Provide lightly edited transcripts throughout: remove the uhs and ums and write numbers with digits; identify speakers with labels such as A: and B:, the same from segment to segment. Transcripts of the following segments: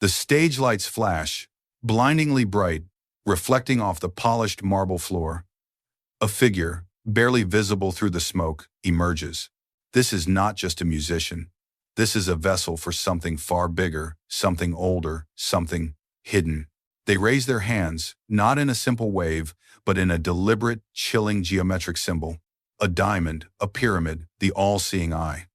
A: The stage lights flash, blindingly bright, reflecting off the polished marble floor. A figure, barely visible through the smoke, emerges. This is not just a musician. This is a vessel for something far bigger, something older, something hidden. They raise their hands, not in a simple wave, but in a deliberate, chilling geometric symbol. A diamond, a pyramid, the all-seeing eye.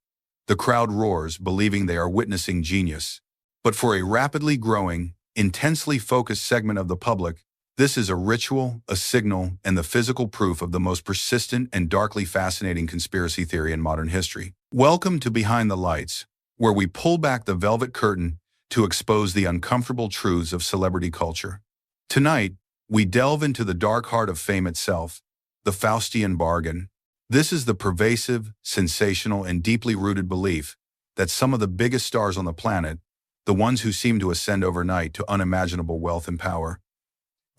A: The crowd roars, believing they are witnessing genius. But for a rapidly growing, intensely focused segment of the public, this is a ritual, a signal, and the physical proof of the most persistent and darkly fascinating conspiracy theory in modern history. Welcome to Behind the Lights, where we pull back the velvet curtain to expose the uncomfortable truths of celebrity culture. Tonight, we delve into the dark heart of fame itself, the Faustian bargain. This is the pervasive, sensational, and deeply rooted belief that some of the biggest stars on the planet, the ones who seem to ascend overnight to unimaginable wealth and power,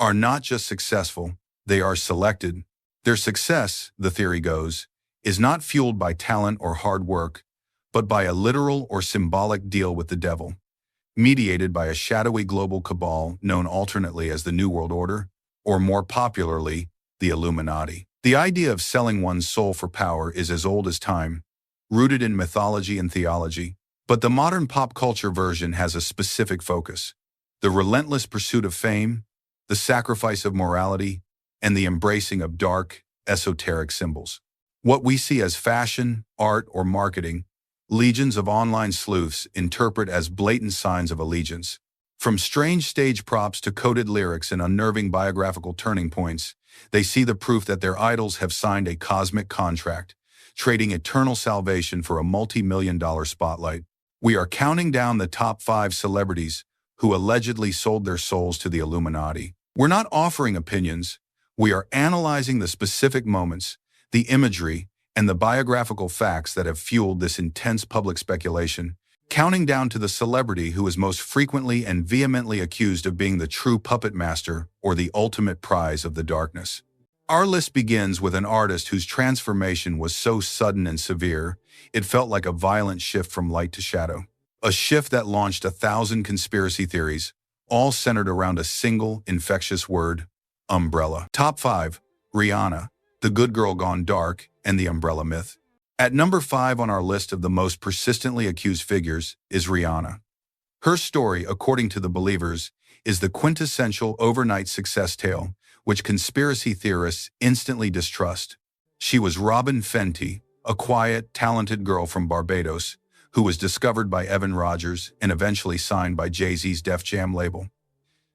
A: are not just successful, they are selected. Their success, the theory goes, is not fueled by talent or hard work, but by a literal or symbolic deal with the devil, mediated by a shadowy global cabal known alternately as the New World Order, or more popularly, the Illuminati. The idea of selling one's soul for power is as old as time, rooted in mythology and theology, but the modern pop culture version has a specific focus: the relentless pursuit of fame, the sacrifice of morality, and the embracing of dark, esoteric symbols. What we see as fashion, art, or marketing, legions of online sleuths interpret as blatant signs of allegiance. From strange stage props to coded lyrics and unnerving biographical turning points, they see the proof that their idols have signed a cosmic contract, trading eternal salvation for a multi-million-dollar spotlight. We are counting down the top 5 celebrities who allegedly sold their souls to the Illuminati. We're not offering opinions. We are analyzing the specific moments, the imagery, and the biographical facts that have fueled this intense public speculation, counting down to the celebrity who is most frequently and vehemently accused of being the true puppet master or the ultimate prize of the darkness. Our list begins with an artist whose transformation was so sudden and severe, it felt like a violent shift from light to shadow. A shift that launched 1,000 conspiracy theories, all centered around a single, infectious word: umbrella. Top 5. Rihanna, the good girl gone dark, and the umbrella myth. At number 5 on our list of the most persistently accused figures is Rihanna. Her story, according to the believers, is the quintessential overnight success tale, which conspiracy theorists instantly distrust. She was Robin Fenty, a quiet, talented girl from Barbados, who was discovered by Evan Rogers and eventually signed by Jay-Z's Def Jam label.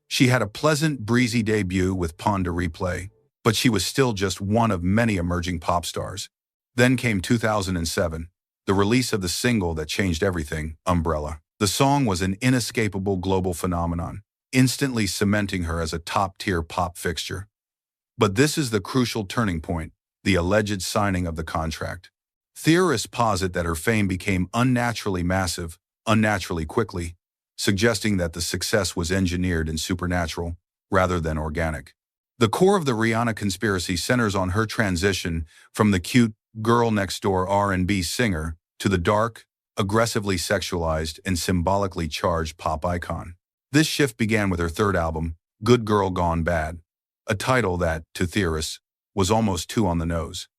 A: She had a pleasant, breezy debut with Pon de Replay, but she was still just one of many emerging pop stars. Then came 2007, the release of the single that changed everything, Umbrella. The song was an inescapable global phenomenon, instantly cementing her as a top-tier pop fixture. But this is the crucial turning point: the alleged signing of the contract. Theorists posit that her fame became unnaturally massive, unnaturally quickly, suggesting that the success was engineered and supernatural, rather than organic. The core of the Rihanna conspiracy centers on her transition from the cute, girl-next-door R&B singer to the dark, aggressively sexualized, and symbolically charged pop icon. This shift began with her third album, Good Girl Gone Bad, a title that, to theorists, was almost too on the nose.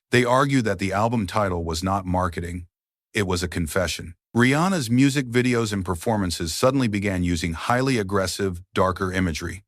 A: They argue that the album title was not marketing, it was a confession. Rihanna's music videos and performances suddenly began using highly aggressive, darker imagery.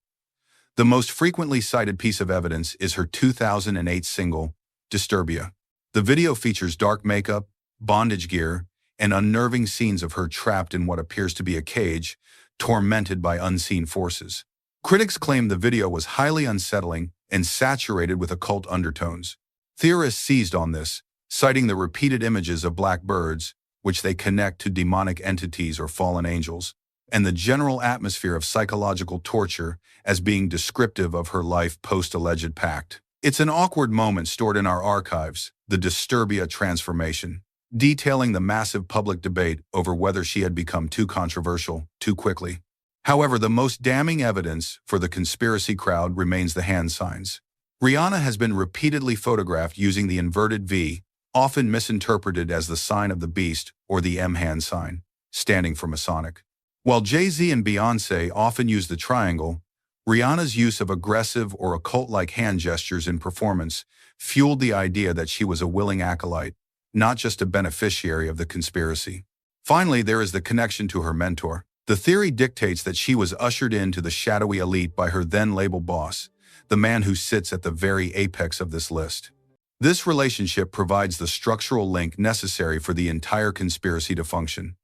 A: The most frequently cited piece of evidence is her 2008 single, Disturbia. The video features dark makeup, bondage gear, and unnerving scenes of her trapped in what appears to be a cage, tormented by unseen forces. Critics claim the video was highly unsettling and saturated with occult undertones. Theorists seized on this, citing the repeated images of black birds, which they connect to demonic entities or fallen angels, and the general atmosphere of psychological torture as being descriptive of her life post-alleged pact. It's an awkward moment stored in our archives, the Disturbia transformation, detailing the massive public debate over whether she had become too controversial too quickly. However, the most damning evidence for the conspiracy crowd remains the hand signs. Rihanna has been repeatedly photographed using the inverted V, often misinterpreted as the sign of the beast or the M hand sign, standing for Masonic. While Jay-Z and Beyoncé often use the triangle, Rihanna's use of aggressive or occult-like hand gestures in performance fueled the idea that she was a willing acolyte, not just a beneficiary of the conspiracy. Finally, there is the connection to her mentor. The theory dictates that she was ushered into the shadowy elite by her then-label boss, the man who sits at the very apex of this list. This relationship provides the structural link necessary for the entire conspiracy to function: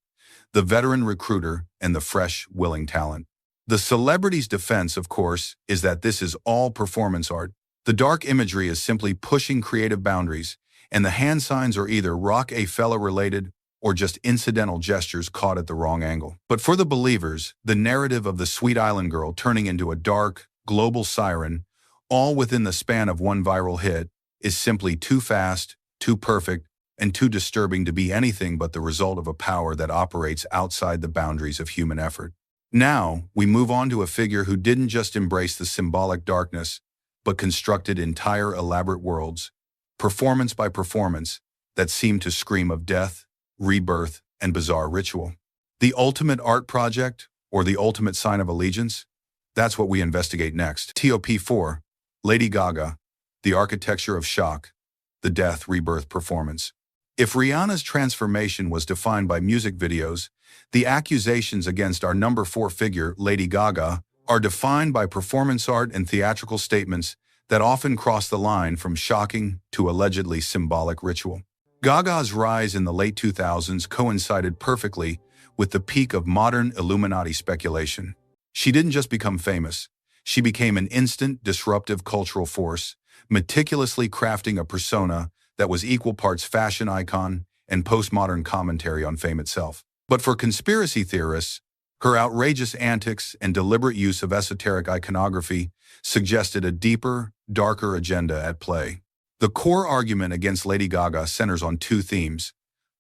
A: the veteran recruiter and the fresh, willing talent. The celebrity's defense, of course, is that this is all performance art. The dark imagery is simply pushing creative boundaries, and the hand signs are either Rockefeller related or just incidental gestures caught at the wrong angle. But for the believers, the narrative of the Sweet Island Girl turning into a dark, global siren, all within the span of one viral hit, is simply too fast, too perfect, and too disturbing to be anything but the result of a power that operates outside the boundaries of human effort. Now, we move on to a figure who didn't just embrace the symbolic darkness, but constructed entire elaborate worlds, performance by performance, that seemed to scream of death, rebirth, and bizarre ritual. The ultimate art project, or the ultimate sign of allegiance? That's what we investigate next. Top4, Lady Gaga, the architecture of shock, the death, rebirth performance. If Rihanna's transformation was defined by music videos, the accusations against our number 4 figure, Lady Gaga, are defined by performance art and theatrical statements that often cross the line from shocking to allegedly symbolic ritual. Gaga's rise in the late 2000s coincided perfectly with the peak of modern Illuminati speculation. She didn't just become famous, she became an instant, disruptive cultural force, meticulously crafting a persona that was equal parts fashion icon and postmodern commentary on fame itself. But for conspiracy theorists, her outrageous antics and deliberate use of esoteric iconography suggested a deeper, darker agenda at play. The core argument against Lady Gaga centers on 2 themes: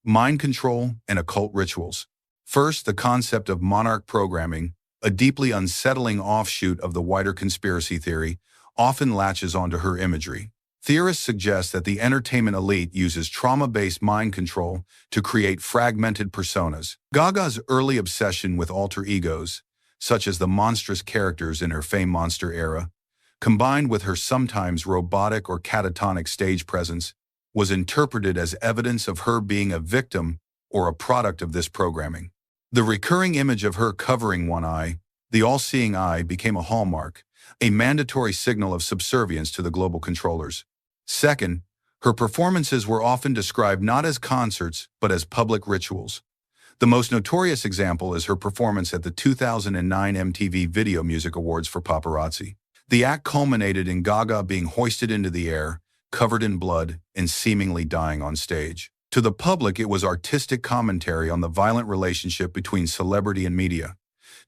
A: mind control and occult rituals. First, the concept of monarch programming, a deeply unsettling offshoot of the wider conspiracy theory, often latches onto her imagery. Theorists suggest that the entertainment elite uses trauma-based mind control to create fragmented personas. Gaga's early obsession with alter egos, such as the monstrous characters in her Fame Monster era, combined with her sometimes robotic or catatonic stage presence, was interpreted as evidence of her being a victim or a product of this programming. The recurring image of her covering one eye, the all-seeing eye, became a hallmark, a mandatory signal of subservience to the global controllers. Second, her performances were often described not as concerts, but as public rituals. The most notorious example is her performance at the 2009 MTV Video Music Awards for Paparazzi. The act culminated in Gaga being hoisted into the air, covered in blood, and seemingly dying on stage. To the public, it was artistic commentary on the violent relationship between celebrity and media.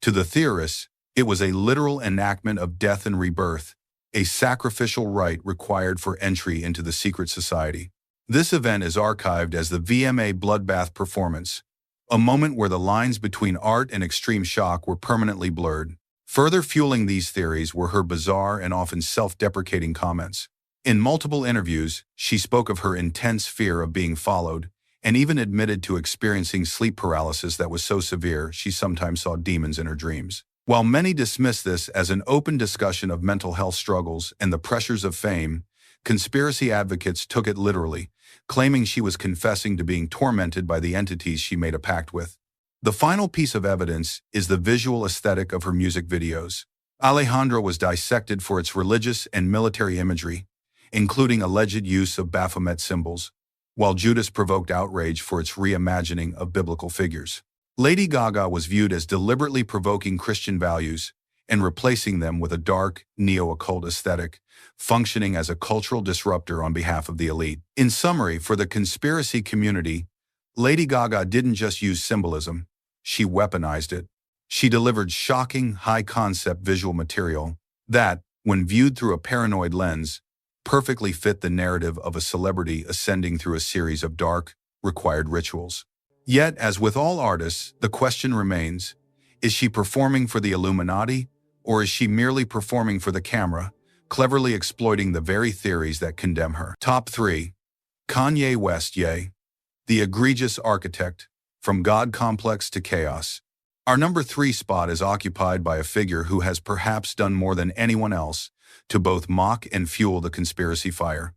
A: To the theorists, it was a literal enactment of death and rebirth, a sacrificial rite required for entry into the secret society. This event is archived as the VMA Bloodbath performance, a moment where the lines between art and extreme shock were permanently blurred. Further fueling these theories were her bizarre and often self-deprecating comments. In multiple interviews, she spoke of her intense fear of being followed, and even admitted to experiencing sleep paralysis that was so severe she sometimes saw demons in her dreams. While many dismiss this as an open discussion of mental health struggles and the pressures of fame, conspiracy advocates took it literally, claiming she was confessing to being tormented by the entities she made a pact with. The final piece of evidence is the visual aesthetic of her music videos. Alejandro was dissected for its religious and military imagery, including alleged use of Baphomet symbols, while Judas provoked outrage for its reimagining of biblical figures. Lady Gaga was viewed as deliberately provoking Christian values and replacing them with a dark, neo-occult aesthetic, functioning as a cultural disruptor on behalf of the elite. In summary, for the conspiracy community, Lady Gaga didn't just use symbolism, she weaponized it. She delivered shocking, high-concept visual material that, when viewed through a paranoid lens, perfectly fit the narrative of a celebrity ascending through a series of dark, required rituals. Yet, as with all artists, the question remains, is she performing for the Illuminati, or is she merely performing for the camera, cleverly exploiting the very theories that condemn her? Top 3. Kanye West, the egregious architect, from God complex to chaos. Our number 3 spot is occupied by a figure who has perhaps done more than anyone else to both mock and fuel the conspiracy fire.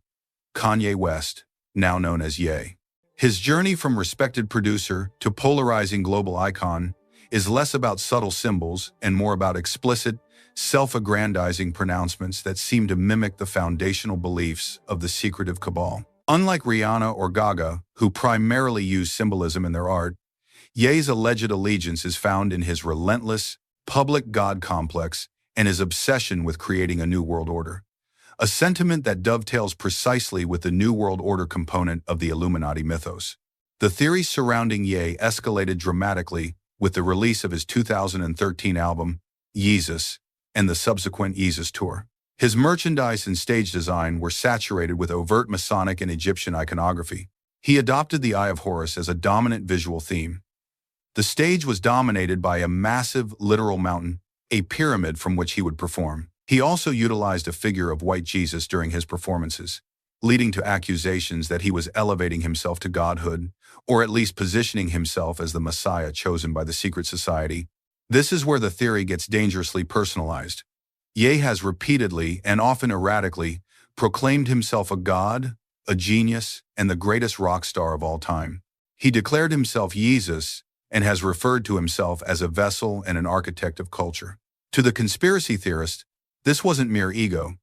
A: Kanye West, now known as Ye. His journey from respected producer to polarizing global icon is less about subtle symbols and more about explicit, self-aggrandizing pronouncements that seem to mimic the foundational beliefs of the secretive cabal. Unlike Rihanna or Gaga, who primarily use symbolism in their art, Ye's alleged allegiance is found in his relentless, public God complex and his obsession with creating a new world order. A sentiment that dovetails precisely with the New World Order component of the Illuminati mythos. The theories surrounding Ye escalated dramatically with the release of his 2013 album, Yeezus, and the subsequent Yeezus tour. His merchandise and stage design were saturated with overt Masonic and Egyptian iconography. He adopted the Eye of Horus as a dominant visual theme. The stage was dominated by a massive literal mountain, a pyramid from which he would perform. He also utilized a figure of white Jesus during his performances, leading to accusations that he was elevating himself to godhood, or at least positioning himself as the Messiah chosen by the secret society. This is where the theory gets dangerously personalized. Ye has repeatedly, and often erratically, proclaimed himself a god, a genius, and the greatest rock star of all time. He declared himself Yeezus and has referred to himself as a vessel and an architect of culture. To the conspiracy theorist, this wasn't mere ego.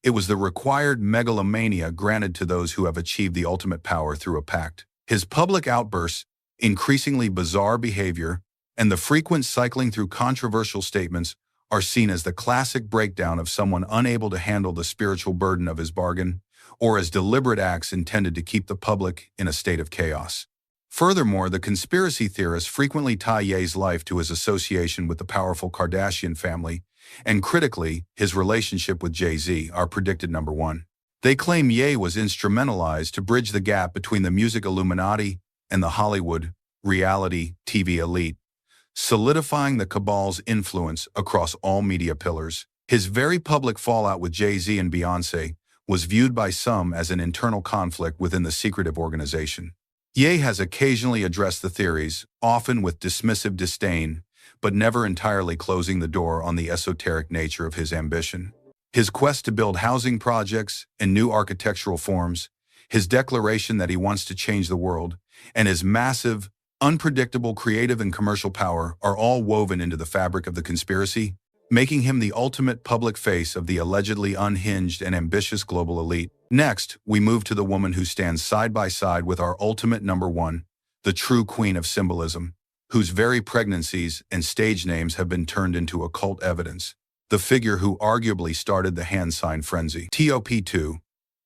A: It was the required megalomania granted to those who have achieved the ultimate power through a pact. His public outbursts, increasingly bizarre behavior, and the frequent cycling through controversial statements are seen as the classic breakdown of someone unable to handle the spiritual burden of his bargain, or as deliberate acts intended to keep the public in a state of chaos. Furthermore, the conspiracy theorists frequently tie Ye's life to his association with the powerful Kardashian family, and critically, his relationship with Jay-Z are predicted number 1. They claim Ye was instrumentalized to bridge the gap between the music Illuminati and the Hollywood, reality TV elite, solidifying the cabal's influence across all media pillars. His very public fallout with Jay-Z and Beyoncé was viewed by some as an internal conflict within the secretive organization. Ye has occasionally addressed the theories, often with dismissive disdain, but never entirely closing the door on the esoteric nature of his ambition. His quest to build housing projects and new architectural forms, his declaration that he wants to change the world, and his massive, unpredictable creative and commercial power are all woven into the fabric of the conspiracy, making him the ultimate public face of the allegedly unhinged and ambitious global elite. Next, we move to the woman who stands side by side with our ultimate number 1, the true queen of symbolism, whose very pregnancies and stage names have been turned into occult evidence. The figure who arguably started the hand sign frenzy. Top2,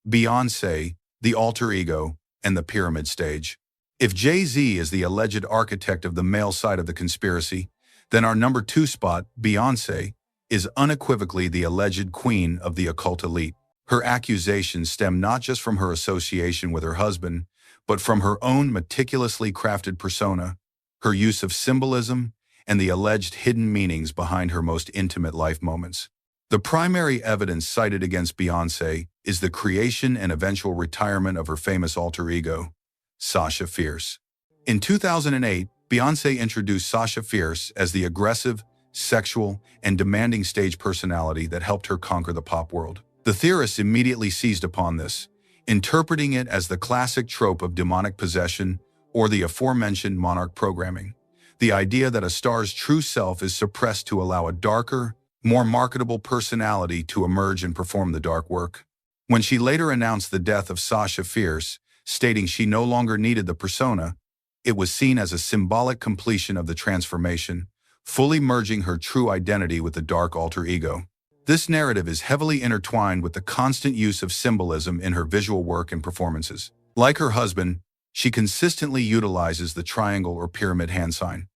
A: Beyoncé, the alter ego, and the pyramid stage. If Jay-Z is the alleged architect of the male side of the conspiracy, then our number 2 spot, Beyoncé, is unequivocally the alleged queen of the occult elite. Her accusations stem not just from her association with her husband, but from her own meticulously crafted persona, her use of symbolism, and the alleged hidden meanings behind her most intimate life moments. The primary evidence cited against Beyoncé is the creation and eventual retirement of her famous alter ego, Sasha Fierce. In 2008, Beyoncé introduced Sasha Fierce as the aggressive, sexual, and demanding stage personality that helped her conquer the pop world. The theorists immediately seized upon this, interpreting it as the classic trope of demonic possession or the aforementioned monarch programming. The idea that a star's true self is suppressed to allow a darker, more marketable personality to emerge and perform the dark work. When she later announced the death of Sasha Fierce, stating she no longer needed the persona, it was seen as a symbolic completion of the transformation, fully merging her true identity with the dark alter ego. This narrative is heavily intertwined with the constant use of symbolism in her visual work and performances. Like her husband, she consistently utilizes the triangle or pyramid hand sign,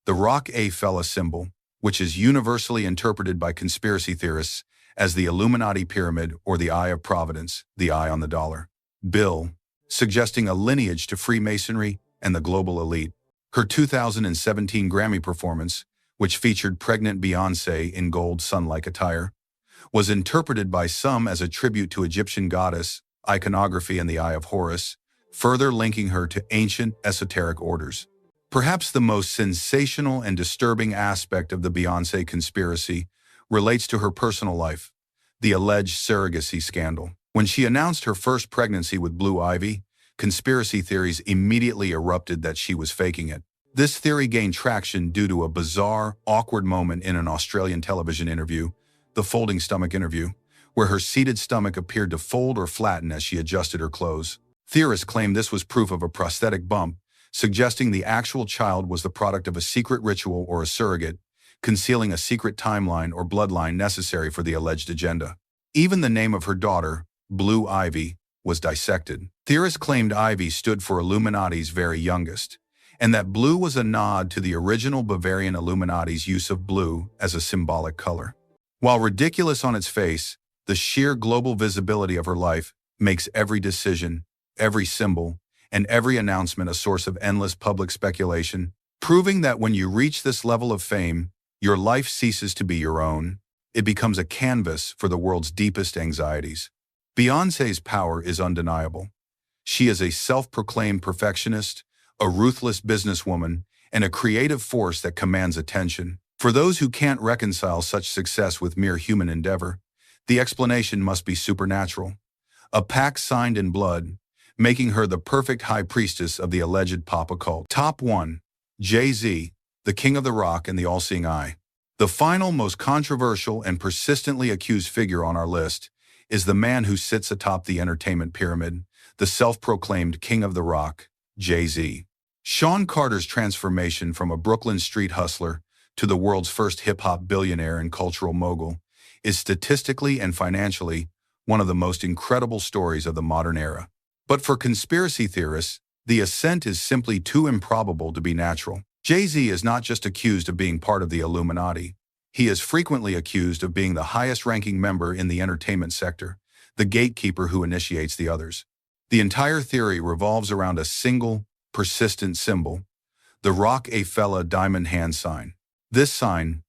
A: the Rockefeller symbol, which is universally interpreted by conspiracy theorists as the Illuminati pyramid or the Eye of Providence, the eye on the dollar bill, suggesting a lineage to Freemasonry and the global elite. Her 2017 Grammy performance, which featured pregnant Beyoncé in gold sun-like attire, was interpreted by some as a tribute to Egyptian goddess iconography and the Eye of Horus, further linking her to ancient esoteric orders. Perhaps the most sensational and disturbing aspect of the Beyoncé conspiracy relates to her personal life, the alleged surrogacy scandal. When she announced her first pregnancy with Blue Ivy, conspiracy theories immediately erupted that she was faking it. This theory gained traction due to a bizarre, awkward moment in an Australian television interview, the folding stomach interview, where her seated stomach appeared to fold or flatten as she adjusted her clothes. Theorists claim this was proof of a prosthetic bump, suggesting the actual child was the product of a secret ritual or a surrogate, concealing a secret timeline or bloodline necessary for the alleged agenda. Even the name of her daughter, Blue Ivy, was dissected. Theorists claimed Ivy stood for Illuminati's very youngest, and that blue was a nod to the original Bavarian Illuminati's use of blue as a symbolic color. While ridiculous on its face, the sheer global visibility of her life makes every decision, every symbol, and every announcement a source of endless public speculation, proving that when you reach this level of fame, your life ceases to be your own. It becomes a canvas for the world's deepest anxieties. Beyoncé's power is undeniable. She is a self-proclaimed perfectionist, a ruthless businesswoman, and a creative force that commands attention. For those who can't reconcile such success with mere human endeavor, the explanation must be supernatural. A pact signed in blood, making her the perfect high priestess of the alleged pop occult. Top 1. Jay-Z, the king of the rock and the all-seeing eye. The final, most controversial and persistently accused figure on our list is the man who sits atop the entertainment pyramid, the self-proclaimed king of the rock, Jay-Z. Sean Carter's transformation from a Brooklyn street hustler to the world's first hip-hop billionaire and cultural mogul is statistically and financially one of the most incredible stories of the modern era. But for conspiracy theorists, the ascent is simply too improbable to be natural. Jay-Z is not just accused of being part of the Illuminati. He is frequently accused of being the highest-ranking member in the entertainment sector, the gatekeeper who initiates the others. The entire theory revolves around a single, persistent symbol, the Rockefeller diamond hand sign. This sign,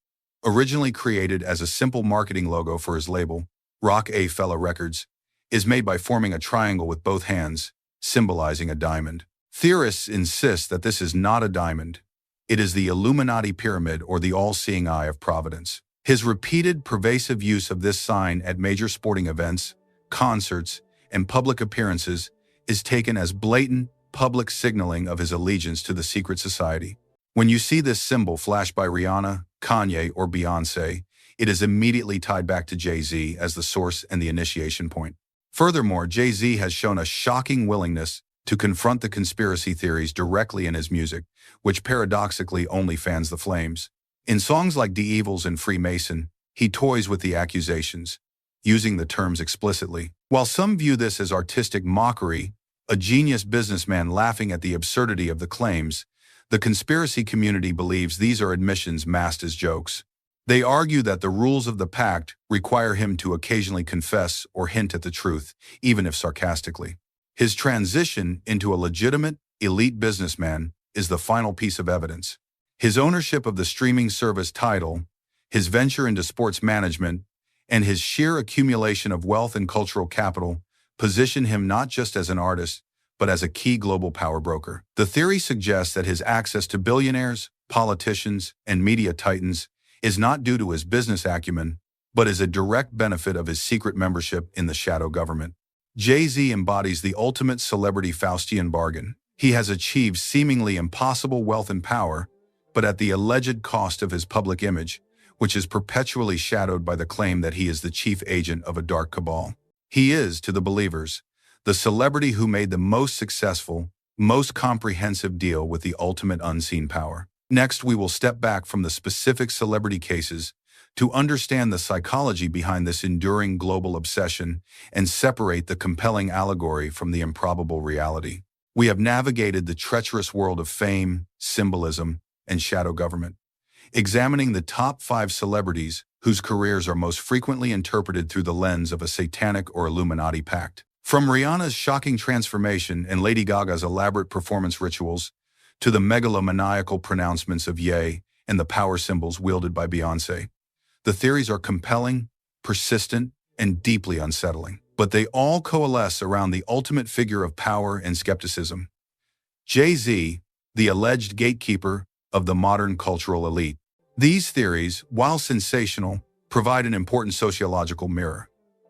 A: originally created as a simple marketing logo for his label, Rockefeller Records, is made by forming a triangle with both hands, symbolizing a diamond. Theorists insist that this is not a diamond. It is the Illuminati pyramid or the all-seeing eye of Providence. His repeated, pervasive use of this sign at major sporting events, concerts, and public appearances is taken as blatant, public signaling of his allegiance to the secret society. When you see this symbol flashed by Rihanna, Kanye, or Beyoncé, it is immediately tied back to Jay-Z as the source and the initiation point. Furthermore, Jay-Z has shown a shocking willingness to confront the conspiracy theories directly in his music, which paradoxically only fans the flames. In songs like The Evils and Freemason, he toys with the accusations, using the terms explicitly. While some view this as artistic mockery, a genius businessman laughing at the absurdity of the claims, the conspiracy community believes these are admissions masked as jokes. They argue that the rules of the pact require him to occasionally confess or hint at the truth, even if sarcastically. His transition into a legitimate, elite businessman is the final piece of evidence. His ownership of the streaming service Tidal, his venture into sports management, and his sheer accumulation of wealth and cultural capital position him not just as an artist, but as a key global power broker. The theory suggests that his access to billionaires, politicians, and media titans is not due to his business acumen, but is a direct benefit of his secret membership in the shadow government. Jay-Z embodies the ultimate celebrity Faustian bargain. He has achieved seemingly impossible wealth and power, but at the alleged cost of his public image, which is perpetually shadowed by the claim that he is the chief agent of a dark cabal. He is, to the believers, the celebrity who made the most successful, most comprehensive deal with the ultimate unseen power. Next, we will step back from the specific celebrity cases to understand the psychology behind this enduring global obsession and separate the compelling allegory from the improbable reality. We have navigated the treacherous world of fame, symbolism, and shadow government, examining the top 5 celebrities whose careers are most frequently interpreted through the lens of a satanic or Illuminati pact. From Rihanna's shocking transformation and Lady Gaga's elaborate performance rituals to the megalomaniacal pronouncements of Ye and the power symbols wielded by Beyoncé, the theories are compelling, persistent, and deeply unsettling. But they all coalesce around the ultimate figure of power and skepticism. Jay-Z, the alleged gatekeeper of the modern cultural elite. These theories, while sensational, provide an important sociological mirror.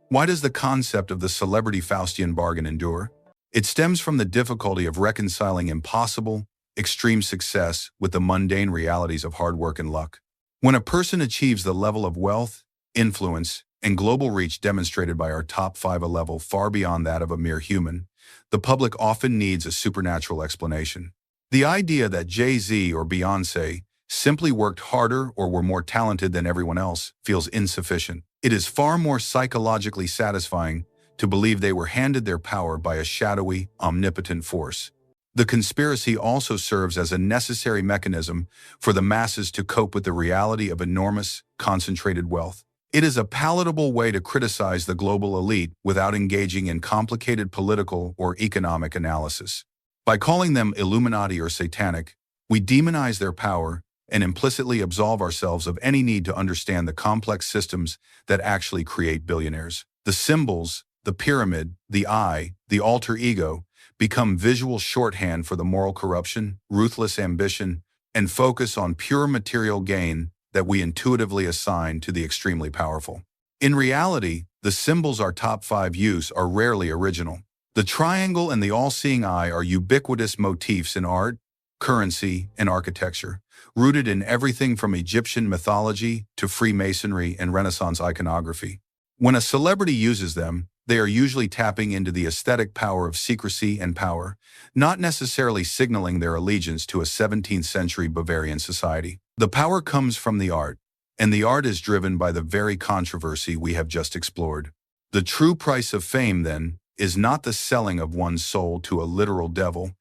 A: Why does the concept of the celebrity Faustian bargain endure? It stems from the difficulty of reconciling impossible, extreme success with the mundane realities of hard work and luck. When a person achieves the level of wealth, influence, and global reach demonstrated by our top 5, a level far beyond that of a mere human, the public often needs a supernatural explanation. The idea that Jay-Z or Beyoncé simply worked harder or were more talented than everyone else feels insufficient. It is far more psychologically satisfying to believe they were handed their power by a shadowy, omnipotent force. The conspiracy also serves as a necessary mechanism for the masses to cope with the reality of enormous, concentrated wealth. It is a palatable way to criticize the global elite without engaging in complicated political or economic analysis. By calling them Illuminati or Satanic, we demonize their power and implicitly absolve ourselves of any need to understand the complex systems that actually create billionaires. The symbols, the pyramid, the eye, the alter ego, become visual shorthand for the moral corruption, ruthless ambition, and focus on pure material gain that we intuitively assign to the extremely powerful. In reality, the symbols our top 5 use are rarely original. The triangle and the all-seeing eye are ubiquitous motifs in art, currency, and architecture, rooted in everything from Egyptian mythology to Freemasonry and Renaissance iconography. When a celebrity uses them, they are usually tapping into the aesthetic power of secrecy and power, not necessarily signaling their allegiance to a 17th century Bavarian society. The power comes from the art, and the art is driven by the very controversy we have just explored. The true price of fame, then, is not the selling of one's soul to a literal devil,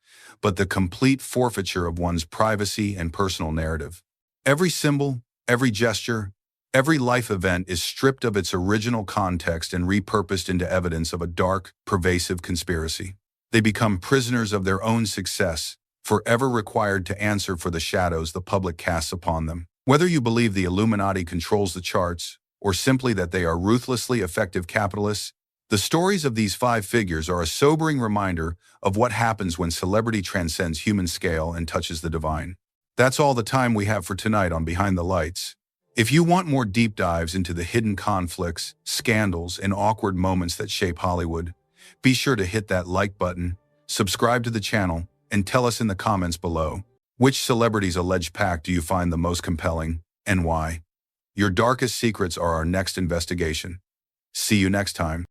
A: but the complete forfeiture of one's privacy and personal narrative. Every symbol, every gesture, every life event is stripped of its original context and repurposed into evidence of a dark, pervasive conspiracy. They become prisoners of their own success, forever required to answer for the shadows the public casts upon them. Whether you believe the Illuminati controls the charts, or simply that they are ruthlessly effective capitalists, the stories of these 5 figures are a sobering reminder of what happens when celebrity transcends human scale and touches the divine. That's all the time we have for tonight on Behind the Lights. If you want more deep dives into the hidden conflicts, scandals, and awkward moments that shape Hollywood, be sure to hit that like button, subscribe to the channel, and tell us in the comments below, which celebrity's alleged pact do you find the most compelling, and why? Your darkest secrets are our next investigation. See you next time.